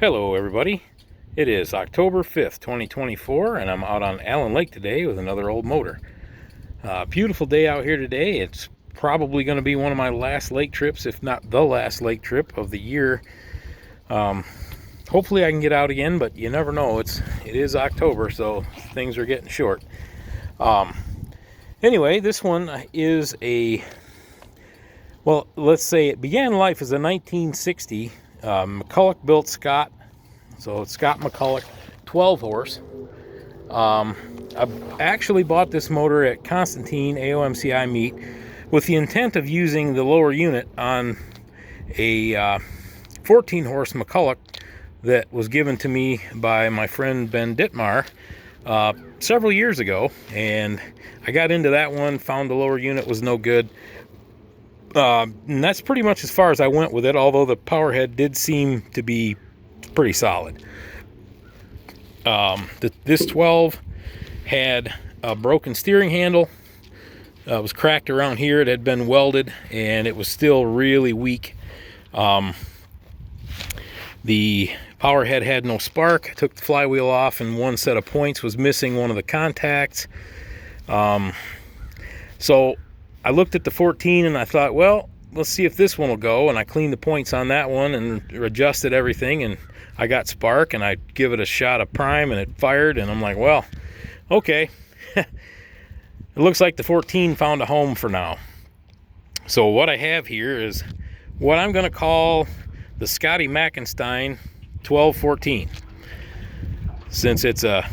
Hello everybody, it is October 5th, 2024, and I'm out on Allen Lake today with another old motor. Beautiful day out here today. It's probably going to be one of my last lake trips, if not the last lake trip of the year. Hopefully I can get out again, but you never know. It is October, so things are getting short. Anyway, this one is let's say it began life as a 1960 McCulloch built Scott. So it's Scott-McCulloch 12 horse. I actually bought this motor at Constantine AOMCI meet with the intent of using the lower unit on a 14 horse McCulloch that was given to me by my friend Ben Dittmar several years ago, and I got into that one, found the lower unit was no good. And that's pretty much as far as I went with it, although the powerhead did seem to be pretty solid. This 12 had a broken steering handle. It was cracked around here. It had been welded and it was still really weak. The powerhead had no spark. I took the flywheel off and one set of points was missing one of the contacts. So I looked at the 14 and I thought, well, let's see if this one will go. And I cleaned the points on that one and adjusted everything, and I got spark, and I give it a shot of prime and it fired, and I'm like, well, okay. It looks like the 14 found a home for now. So what I have here is what I'm going to call the Scotty-Macenstein 1214. Since it's a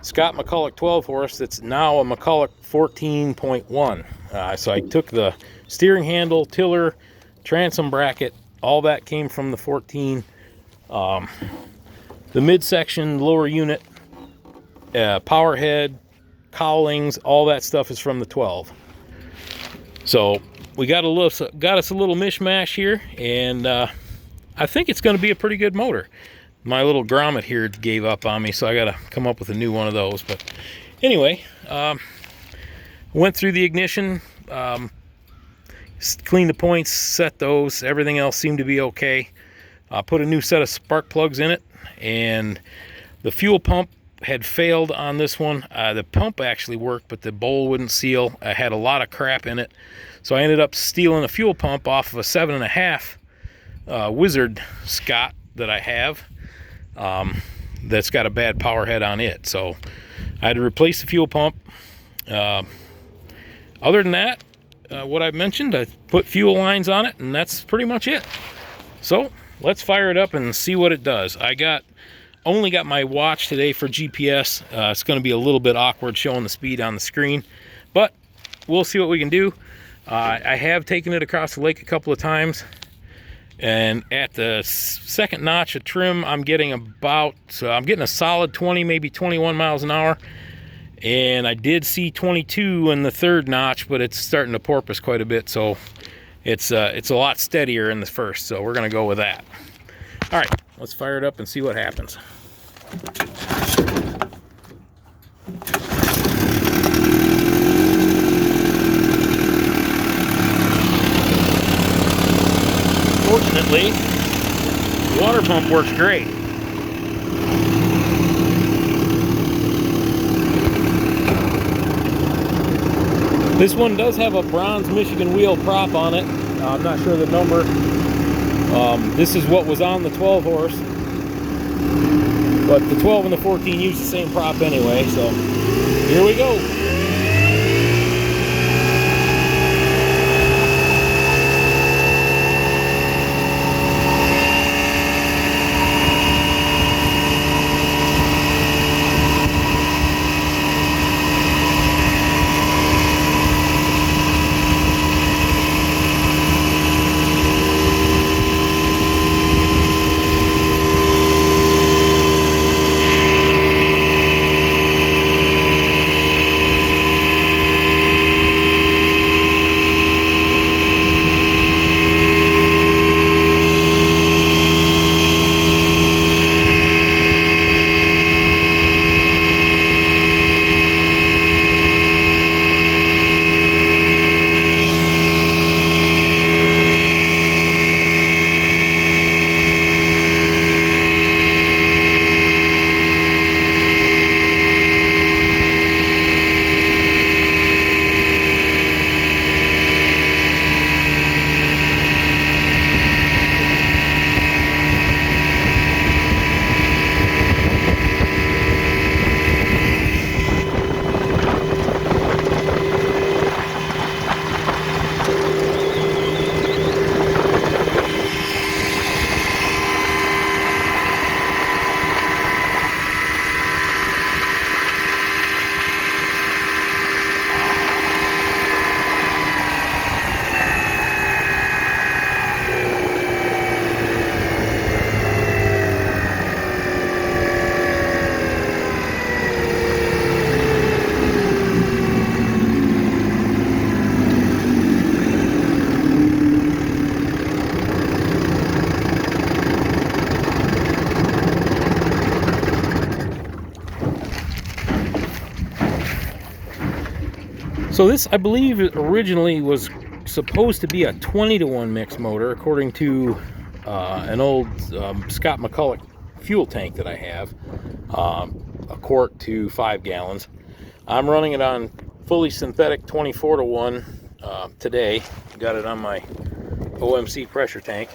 Scott-McCulloch 12 horse, that's now a McCulloch 14.1. So I took the steering handle, tiller, transom bracket, all that came from the 14. The midsection, lower unit, power head, cowlings, all that stuff is from the 12. So we got us a little mishmash here, and I think it's going to be a pretty good motor. My little grommet here gave up on me, so I got to come up with a new one of those. But anyway, went through the ignition, cleaned the points, set those. Everything else seemed to be okay. Put a new set of spark plugs in it, and the fuel pump had failed on this one. The pump actually worked, but the bowl wouldn't seal. I had a lot of crap in it, so I ended up stealing a fuel pump off of a 7.5 Wizard Scott that I have. That's got a bad power head on it, so I had to replace the fuel pump. Other than that, what I've mentioned, I put fuel lines on it, and that's pretty much it. So let's fire it up and see what it does. I only got my watch today for GPS. It's going to be a little bit awkward showing the speed on the screen, but we'll see what we can do. I have taken it across the lake a couple of times, and at the second notch of trim, I'm getting a solid 20, maybe 21 miles an hour. And I did see 22 in the third notch, but it's starting to porpoise quite a bit, so it's a lot steadier in the first, so we're gonna go with that. All right, let's fire it up and see what happens. Fortunately, the water pump works great. This one does have a bronze Michigan wheel prop on it. I'm not sure the number. This is what was on the 12 horse, but the 12 and the 14 use the same prop anyway, so here we go. So this, I believe, originally was supposed to be a 20-to-1 mix motor, according to an old Scott-McCulloch fuel tank that I have, a quart to 5 gallons. I'm running it on fully synthetic 24-to-1 today. Got it on my OMC pressure tank.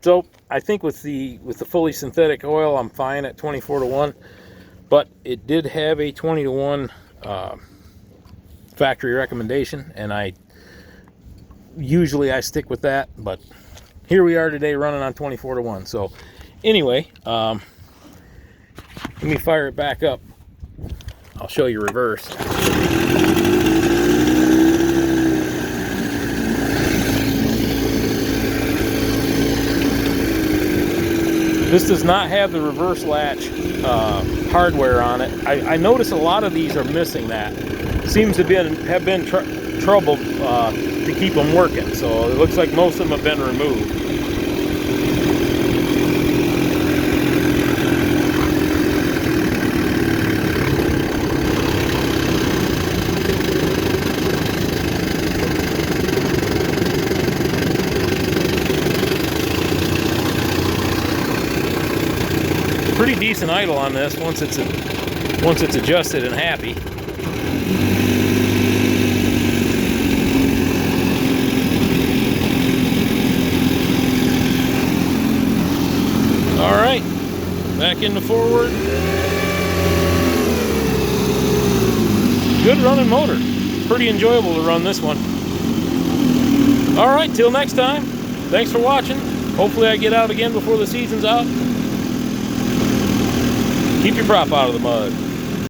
So I think with the fully synthetic oil, I'm fine at 24-to-1. But it did have a 20-to-1 factory recommendation, and I usually stick with that. But here we are today running on 24-to-1. So anyway, let me fire it back up. I'll show you reverse. This does not have the reverse latch hardware on it. I notice a lot of these are missing that. Seems to have been trouble to keep them working. So it looks like most of them have been removed. Pretty decent idle on this once it's adjusted and happy. All right, back into forward. Good running motor. Pretty enjoyable to run this one. All right, till next time. Thanks for watching. Hopefully I get out again before the season's out. Keep your prop out of the mud.